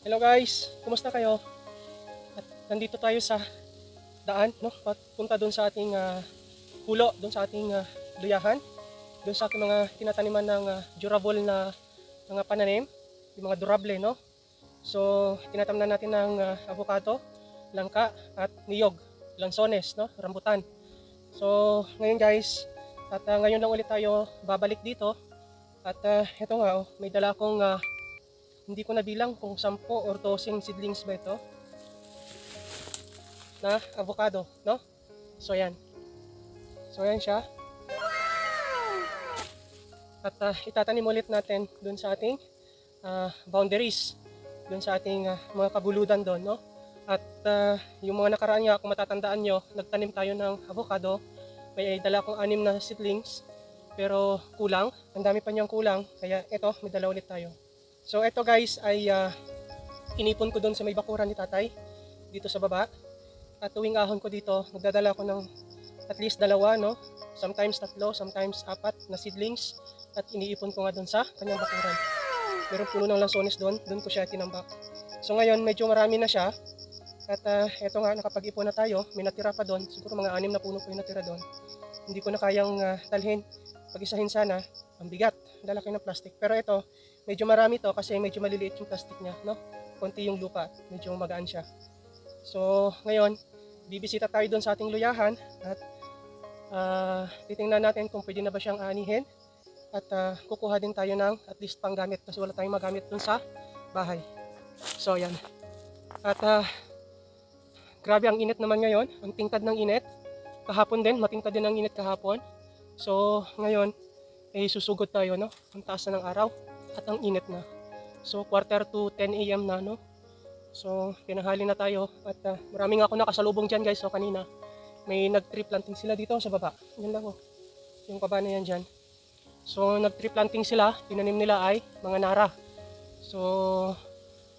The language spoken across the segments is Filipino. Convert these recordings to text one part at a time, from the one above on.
Hello guys, kumusta kayo? At nandito tayo sa daan, no? Punta doon sa ating hulo, doon sa ating luyahan, doon sa ating mga tinataniman ng durable na mga pananim, yung mga durable, no? So, tinatamnan natin ng avocado, langka at niyog, lansones, no? Rambutan. So, ngayon guys, at ngayon lang ulit tayo babalik dito. At ito nga, may dala akong hindi ko nabilang kung 10 or 12 seedlings ba ito na avocado, no? So yan. So yan siya. At itatanim ulit natin dun sa ating boundaries, dun sa ating mga kabuludan doon, no? At yung mga nakaraan nga, kung matatandaan nyo, nagtanim tayo ng avocado. May dala akong 6 na seedlings, pero kulang. Ang dami pa niyang kulang, kaya ito, may dala ulit tayo. So ito guys ay inipon ko doon sa may bakuran ni tatay dito sa baba. At tuwing ahon ko dito, nagdadala ko ng at least 2, no? Sometimes 3, sometimes 4 na seedlings. At iniipon ko nga doon sa kanyang bakuran. Meron puno ng lansones doon ko siya tinambak. So ngayon medyo marami na siya. At eto nga, nakapag-ipon na tayo. May natira pa doon, siguro mga 6 na puno po yung natira doon. Hindi ko na kayang dalhin. Pag-isahin sana, ang bigat, lalaki ng plastic. Pero ito, medyo marami to kasi medyo maliliit yung plastic niya, no? Konti yung lupa, medyo magaan siya. So, ngayon, bibisita tayo doon sa ating luyahan at titingnan natin kung pwede na ba siyang anihin. At kukuha din tayo ng at least panggamit kasi wala tayong magamit doon sa bahay. So, yan. At grabe ang init naman ngayon, ang tingkad ng init. Kahapon din, matingkad din ang init kahapon. So, ngayon, susugod tayo, no? Ang taas na ng araw at ang init na. So, 9:45 AM na, no? So, pinanghali na tayo at maraming ako nakasalubong dyan, guys. So, kanina, may nag-tree planting sila dito sa baba. Yan lang, oh. Yung baba na yan dyan. So, nag-tree planting sila. Tinanim nila ay mga nara. So,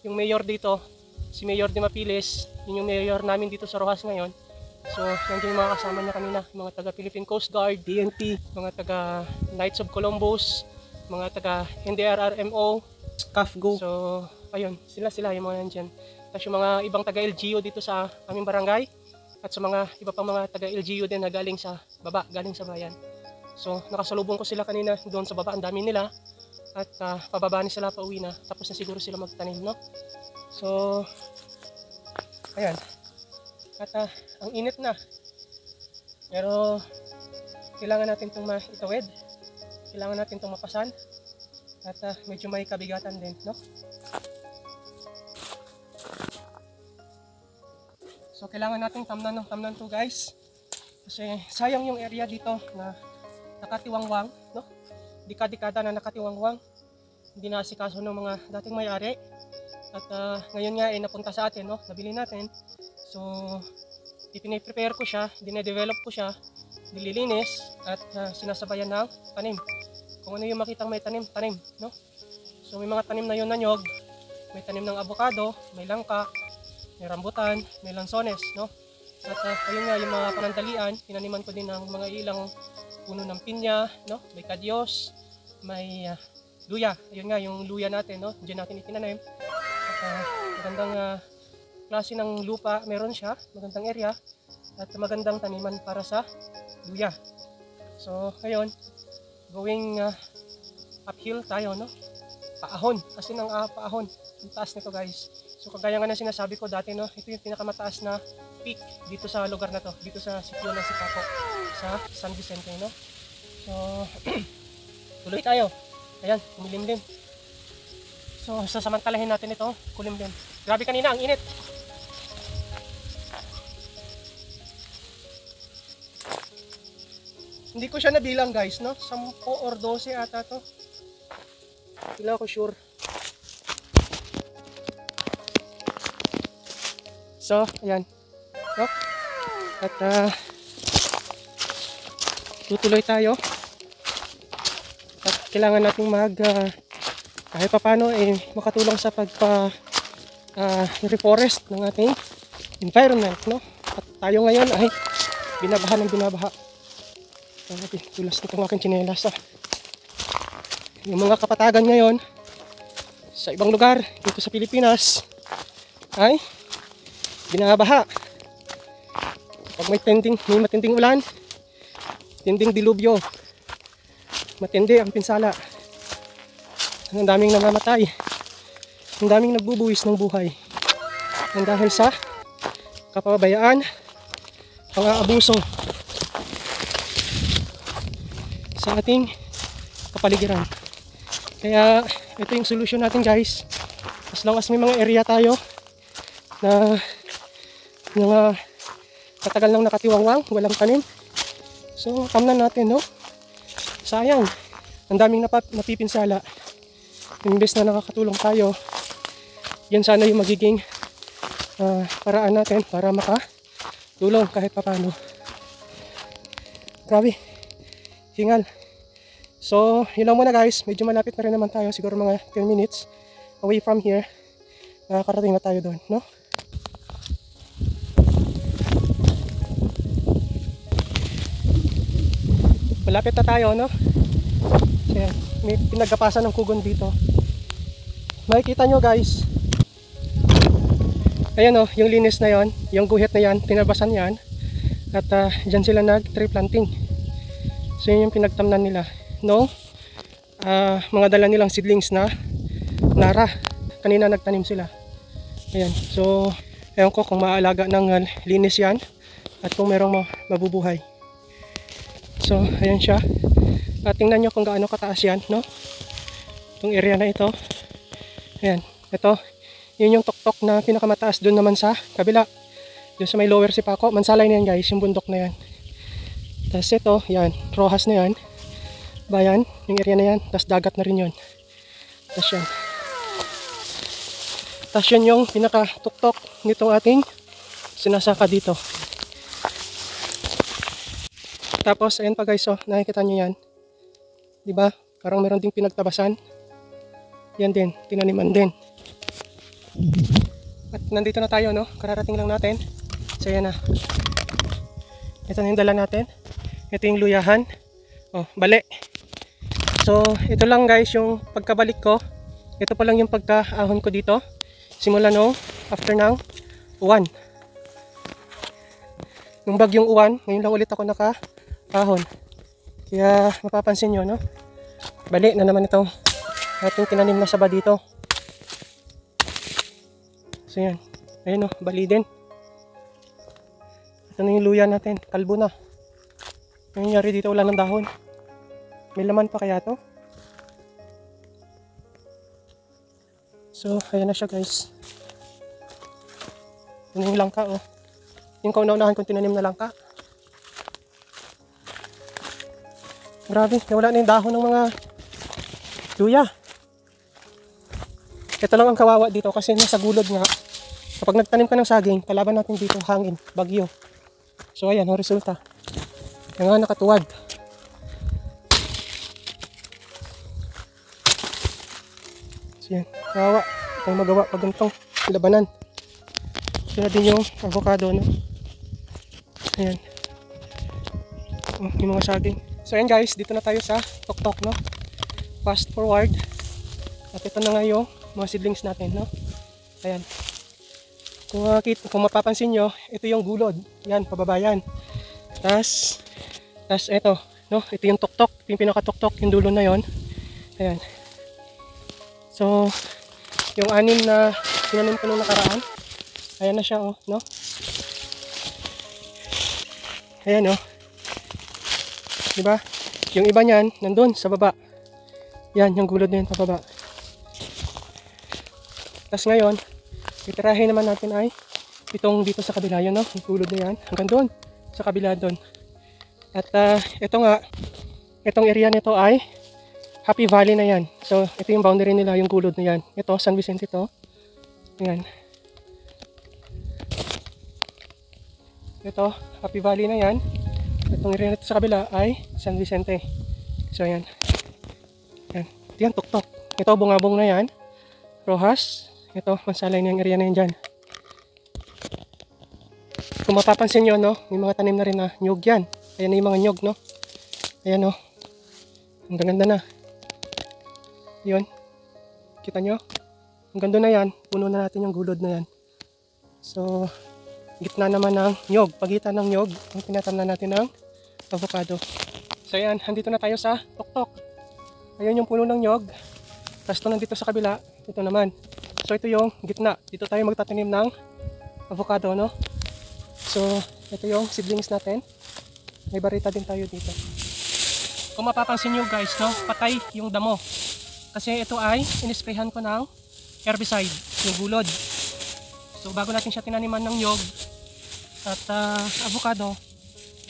yung mayor dito, si Mayor de Mapiles, yun yung mayor namin dito sa Rojas ngayon. So, nandiyan yung mga kasama niya kanina, mga taga Philippine Coast Guard, DNP, mga taga Knights of Columbus, mga taga NDRRMO, CAFGO. So, ayun, sila yung mga nandiyan. Tapos yung mga ibang taga LGU dito sa aming barangay, at sa mga iba pang mga taga LGU din na galing sa baba, galing sa bayan. So, nakasalubong ko sila kanina doon sa baba, ang dami nila. At pababa na sila, pauwi na. Tapos na siguro sila magtanim, no? So, ayan. At ang init na. Pero kailangan natin itong maitawid. Kailangan natin itong mapasan. At medyo may kabigatan din, no? So kailangan natin tamnan to, guys. Kasi sayang yung area dito na nakatiwangwang, no? Dekada na nakatiwangwang. Hindi naasikaso ng mga dating may-ari. At ngayon nga napunta sa atin, no? Nabili natin. So, ipine-prepare ko siya, dine-develop ko siya, nililinis at sinasabayan ng tanim. Kung ano yung makitang may tanim, no? So, may mga tanim na yun na nyog, may tanim ng avocado, may langka, may rambutan, may lansones, no? At ayun nga, yung mga panandalian, tinaniman ko din ng mga ilang puno ng pinya, no? May kadyos, may luya. Ayun nga, yung luya natin, no? Diyan natin itinanim. At magandang klase ng lupa meron siya, magandang area at magandang taniman para sa luya. So ngayon, going uphill tayo, no? Paahon, kasi ng paahon, ang taas nito, guys. So kagaya nga na sinasabi ko dati, no? Ito yung pinakamataas na peak dito sa lugar na to, dito sa sitio ng Sipaco, sa San Vicente, no? So tuloy tayo. Ayan, kumilimlim. So sasamantalahin natin ito, kulimlim. Grabe kanina ang init. Hindi ko siya nabilang, guys, no? 10 or 12 ata to. Hindi ako sure. So, ayan. No? At tutuloy tayo. At kailangan nating kahit papano makatulong sa reforest ng ating environment, no? At tayo ngayon ay binabaha ng binabaha. Tulas nitong aking tsinelas. Yung mga kapatagan ngayon sa ibang lugar dito sa Pilipinas ay binabaha. Pag may matinding ulan, tinding dilubyo, matindi ang pinsala. Ang daming namamatay, ang daming nagbubuwis ng buhay. Ang dahil sa kapabayaan, pang-aabuso sa ating kapaligiran. Kaya ito yung solution natin guys. As long as may mga area tayo na mga matagal nang nakatiwangwang, walang tanim, so kamnan natin, no? Sayang, ang daming napipinsala. Imbes na nakakatulong tayo, yan sana yung magiging paraan natin para makatulong kahit papano. Grabe, hingal. So yun lang muna guys, medyo malapit na rin naman tayo, siguro mga 10 minutes away from here, nakakarating na tayo doon, no? Malapit na tayo, no? Ayan, may pinagkapasan ng kugon dito. Makikita nyo guys, ayan o, yung linis na yon, yung guhit na yan, tinabasan yan. At dyan sila nag-tree planting. So yun yung pinagtamnan nila, no? Mga dala nilang seedlings na nara, kanina nagtanim sila. Ayan, so ewan ko kung maaalaga ng linis yan at kung merong mabubuhay. So ayan siya, tingnan nyo kung gaano kataas yan, no? Itong area na ito, ayan, ito yun yung tuktok na pinakamataas, doon naman sa kabila, doon sa may lower Sipako, Mansalay na yan guys, yung bundok na yan. Tapos ito, yan, Rojas na yan, bayan, yung area na yan, tapos dagat na rin yun. Tapos yun yung pinakatuktok nitong ating sinasaka dito. Tapos ayan pa guys, oh, nakikita nyo yan, diba? Parang meron ding pinagtabasan. Yan din, tinaniman din. At nandito na tayo, no? Kararating lang natin. So yan na. Ito na yung dala natin. Ito yung luyahan. Oh, bali. So ito lang guys yung pagkabalik ko. Ito pa lang yung pagkaahon ko dito. Simula no, after ng uwan. Nung bagyong uwan, ngayon lang ulit ako naka-ahon. Kaya mapapansin nyo, no? Bali na naman itong ating tinanim na saba dito. So yan, ayun o, bali din. Ito na yung luya natin, kalbo na. Ang nangyari dito, wala ng dahon. May laman pa kaya to? So ayan na siya guys. Yun yung langka, oh. Yung kauna-unahan kong tinanim na langka. Grabe, nawala na yung dahon ng mga luya. Ito lang ang kawawa dito kasi nasa gulod nga. Kapag nagtanim ka ng saging, kalaban natin dito hangin, bagyo. So ayan, ang resulta. Yung nga nakatuwad. So yan, kawawa. Itong magawa pag ganitong labanan. So na din yung avocado, no? Ayan. Yung mga saging. So ayan guys, dito na tayo sa tuktok, no? Fast forward. At ito na nga yung mga seedlings natin, no? Ayan. Kung mapapansin nyo, ito yung gulod. Yan, pababa yan. Tas ito, no? Ito yung tuktok, yung pinakatuktok, yung dulo na yon. Ayan. So, yung anim na tinanim ko nung nakaraan, ayan na siya, oh, no? Ayan, oh. Diba? Yung iba niyan, nandun sa baba. Yan, yung gulod na yun pababa. Tapos ngayon, itirahin naman natin ay itong dito sa kabila yun, no? Yung gulod na yan, hanggang doon, sa kabila doon. At ito nga, itong area nito ay Happy Valley na yan. So, ito yung boundary nila, yung gulod na yan. Ito, San Vicente ito. Ayan. Ito, Happy Valley na yan. Itong area nito sa kabila ay San Vicente. So, ayan. Ayan. Ito yan, tuktok. Ito, bungabong na yan. Rojas. Ito, Mansalay na yung area na yan dyan. Kung mapapansin nyo, no, may mga tanim na rin na nyug yan. Ayan na yung mga nyug, no. Ayan, no. Ang ganda na. Yun. Kita nyo? Ang ganda na yan. Puno na natin yung gulod na yan. So, gitna naman ng nyog. Pagitan ng nyog, ang tinatamnan natin ng avocado. So ayan, andito na tayo sa tuktok. Ayan yung puno ng nyog. Tapos ito nandito sa kabila, ito naman. So ito yung gitna. Dito tayo magtatanim ng avocado, no? So, ito yung seedlings natin. May barita din tayo dito. Kung mapapansin nyo guys, no, patay yung damo. Kasi ito ay inisprayhan ko ng herbicide, yung gulod. So bago natin siya tinaniman ng nyog at avocado,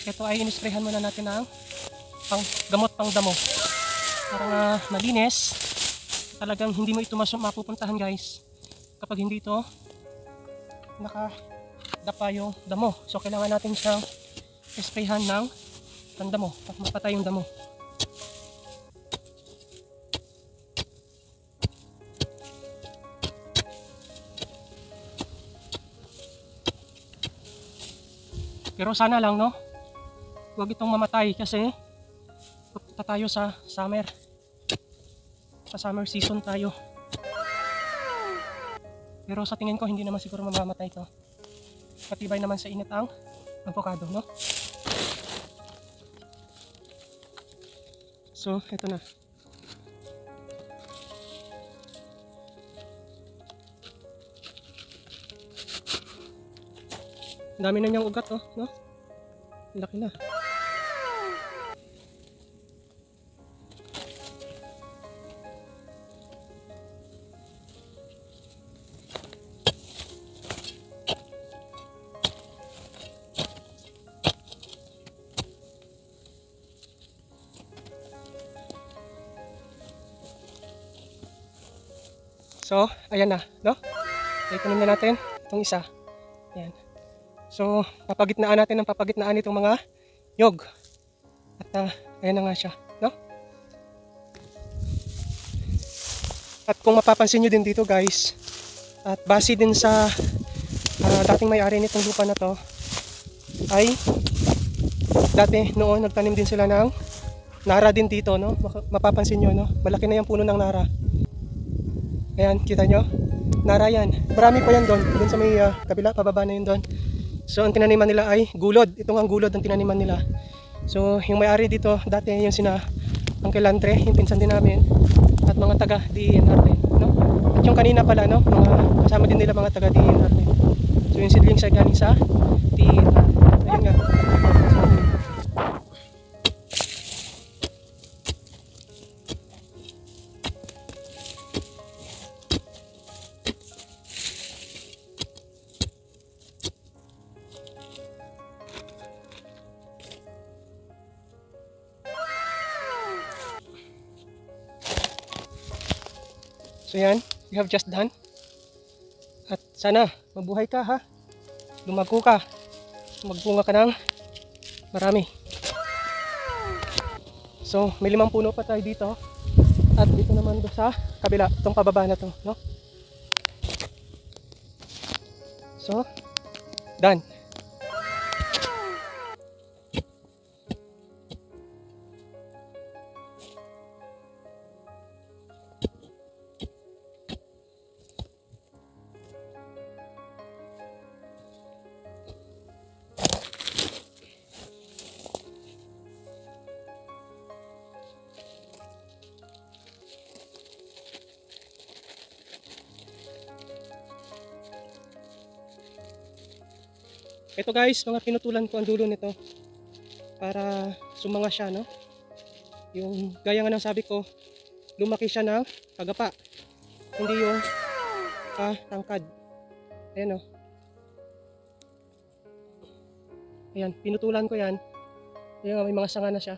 ito ay inisprayhan muna natin ng gamot pang damo. Para malinis. Talagang hindi mo ito mapupuntahan guys kapag hindi ito nakadapa yung damo. So kailangan natin siyang isprayhan ng damo at mapatay yung damo. Pero sana lang, no, huwag itong mamatay kasi pupunta tayo sa summer. Sa summer season tayo. Pero sa tingin ko hindi naman siguro mamamatay ito. Patibay naman sa init ang avocado, no? So, ito na. Ang dami na niyang ugat, oh, no? Laki na. So, ayan na, no? Itanim na natin itong isa. Ayan. So, papagitnaan natin ng papagitnaan itong mga nyog. At ayan na nga siya, no? At kung mapapansin nyo din dito guys, at base din sa dating may-ari nitong lupa na to, ay dati noon nagtanim din sila ng nara din dito, no? Mapapansin nyo, no? Malaki na yung puno ng nara. Ayan, kita nyo? Nara yan. Marami pa yan doon. Doon sa may kabila, pababa na yun doon. So, ang tinaniman nila ay gulod. Ito ang gulod ang tinaniman nila. So, yung may-ari dito, dati yung sina Uncle Andre, yung pinsan din namin, at mga taga DENR din, no? At yung kanina pala, no? Mga kasama din nila mga taga DENR din. So, yung seedlings ay galing sa DENR. Ayun nga. So yan, you have just done. At sana mabuhay ka, ha. Lumago ka. Magbunga ka ng marami. So may 5 puno pa tayo dito. At dito naman do sa kabila, itong pababa na to, no? So, done. Ito guys, mga pinutulan ko ang dulo nito para sumanga siya, no? Yung gaya nga ng sabi ko, lumaki siya ng pagapa. Hindi yung tangkad. Ayan, oh. Ayan, pinutulan ko yan. Ayan, may mga sanga na siya.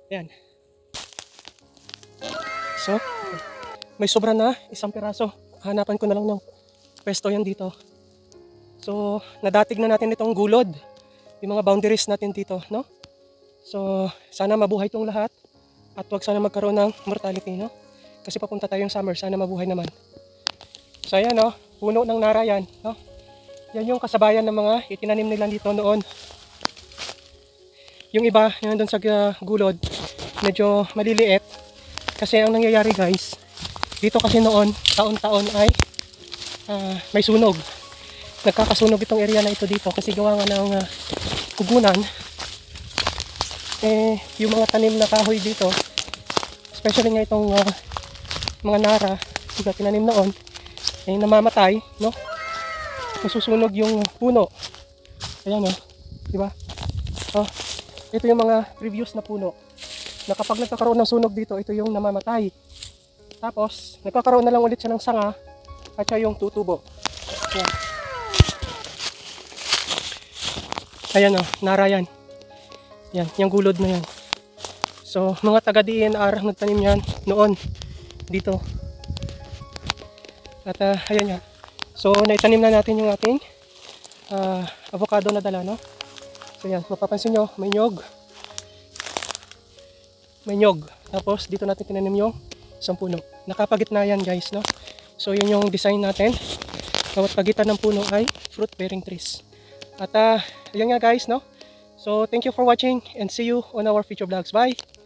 Ayan. So, may sobra na 1 piraso. Hanapan ko na lang ng pwesto yan dito. So, nadatig na natin itong gulod. Yung mga boundaries natin dito, no? So, sana mabuhay itong lahat. At huwag sana magkaroon ng mortality, no? Kasi papunta tayong summer, sana mabuhay naman. So, ayan, no? Puno ng nara yan, no? Yan yung kasabayan ng mga itinanim nila dito noon. Yung iba, yung doon sa gulod, medyo maliliit. Kasi ang nangyayari guys, dito kasi noon, taon-taon ay may sunog. Nagkakasunog itong area na ito dito kasi gawa nga ng kugunan. Yung mga tanim na kahoy dito, especially nga itong mga nara na tinanim noon, namamatay, no? Nasusunog yung puno. Ayan, no? Diba? Ito yung mga previous na puno na kapag nagkakaroon ng sunog dito, ito yung namamatay. Tapos, nagkakaroon na lang ulit siya ng sanga at siya yung tutubo. Ayan. Ayan, no? Nara yan. Yan, yung gulod na yan. So, mga taga DNR nagtanim yan noon dito. At ayan yan. So, naitanim na natin yung ating avocado na dala, no? So yan, mapapansin nyo, may nyog. May nyog. Tapos dito natin tinanim yung isang puno. Nakapagitna yan guys, no? So yun yung design natin. Bawat pagitan ng puno ay fruit bearing trees. At yan nga guys, no? So thank you for watching and see you on our future vlogs. Bye!